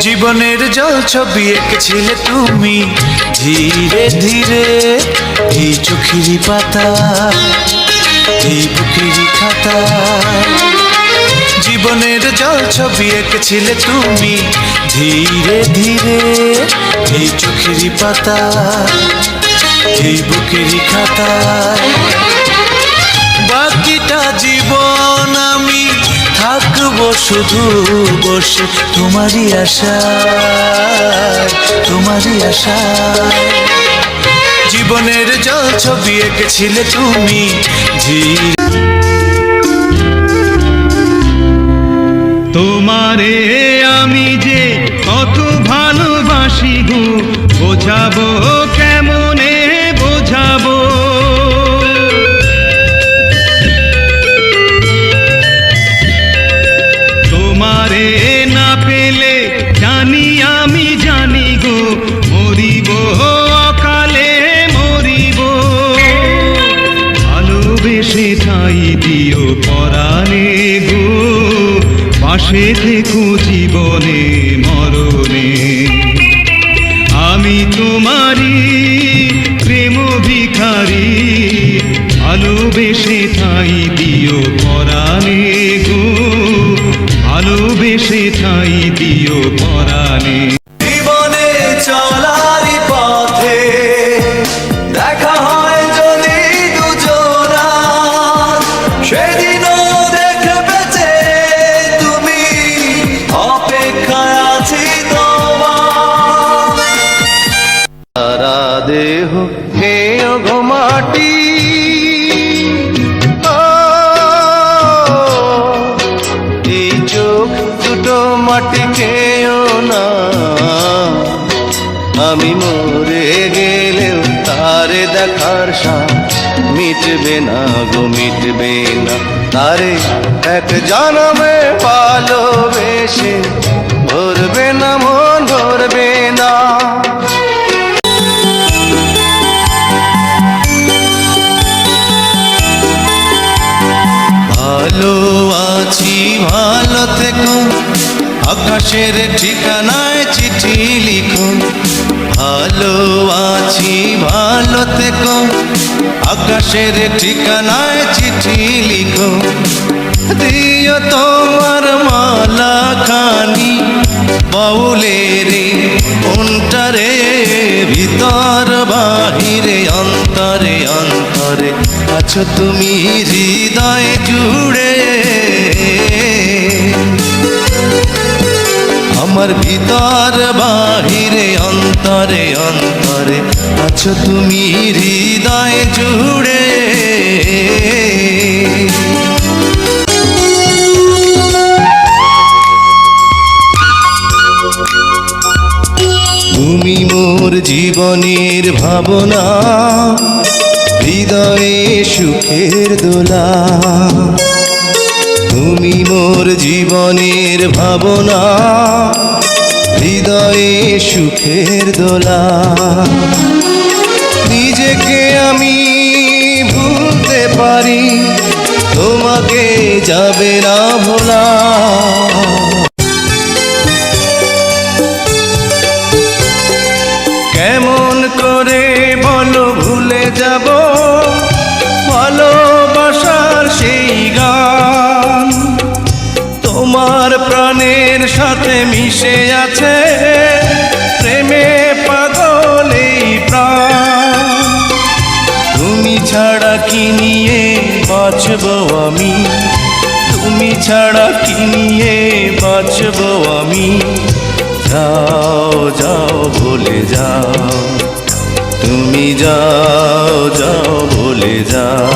জীবনের জল ছবি এঁকেছিলে তুমি ধীরে ধীরে এই চোখেরই পাতা, এই বুকেরই খাতা। জীবনের জল ছবি এঁকেছিলে তুমি ধীরে ধীরে এই চোখেরই পাতা, এই বুকেরই খাতা। বাকিটা জীবন আমি থাকবো শুধু বসে তোমারই আশায়, তোমারই আশায়। জীবনের জল ছবি এঁকেছিলে তুমি ধীরে। তোমারে আমি যে কত ভালোবাসি গো, বোঝাবো কেমনে বোঝাবো। তোমারে না পেলে জানি আমি জানি গো, মরিব অকালে মরিব। ভালোবেসে ঠাই দিও পরাণে গো, পাশে থেকো জীবনে মরণে। আমি তোমারই প্রেম ভিখারি, ভালোবেসে ঠাই দিও পরাণে গো, ভালোবেসে ঠাই দিও পরাণে। জীবনে চলারই পথে দেখা হয় যদি দুজনা, সেদিনও দেখবে যে তুমি, অপেক্ষায় আছি তোমার। সারা দেহ হেয় গো মাটি, এই চোখ দুটো মাটি খেয়েও না। আমি মরে গেলেও তারে দেখার সাথ মিটবে না গো, মিটবে না। তারে এক জনমে ভালোবেসে ভরবে না মন, ভরবে না। ভালো আছি ভালো থেকো, আকাশের ঠিকানায় চিঠি লিখো। ভালো আছি ভালো থেকো, আকাশের ঠিকানায় চিঠি লিখো। দিও তোমার মালা খানি বাউলের অন্তরে, ভিতর বাহিরে অন্তরে অন্তরে আছো তুমি হৃদয় জুড়ে। আমার ভিতর বাহিরে অন্তরে অন্তরে আছো তুমি হৃদয় জুড়ে। তুমি মোর জীবনের ভাবনা, হৃদয়ে সুখের দোলা। তুমি মোর জীবনের ভাবনা, হৃদয়ে সুখের দোলা। নিজেকে আমি ভুলতে পারি, তোমাকে যাবে না ভোলা। কেমন করে বলো ভুলে যাব ভালোবাসার সেই গান, তোমার প্রাণের সাথে মিশে আছে প্রেমে পাগল এই প্রাণ। তুমি ছাড়া কি নিয়ে বাঁচবো আমি, তুমি ছাড়া কি নিয়ে বাঁচবো আমি। যাও যাও ভুলে যাও, তুমি যাও যাও ভুলে যাও।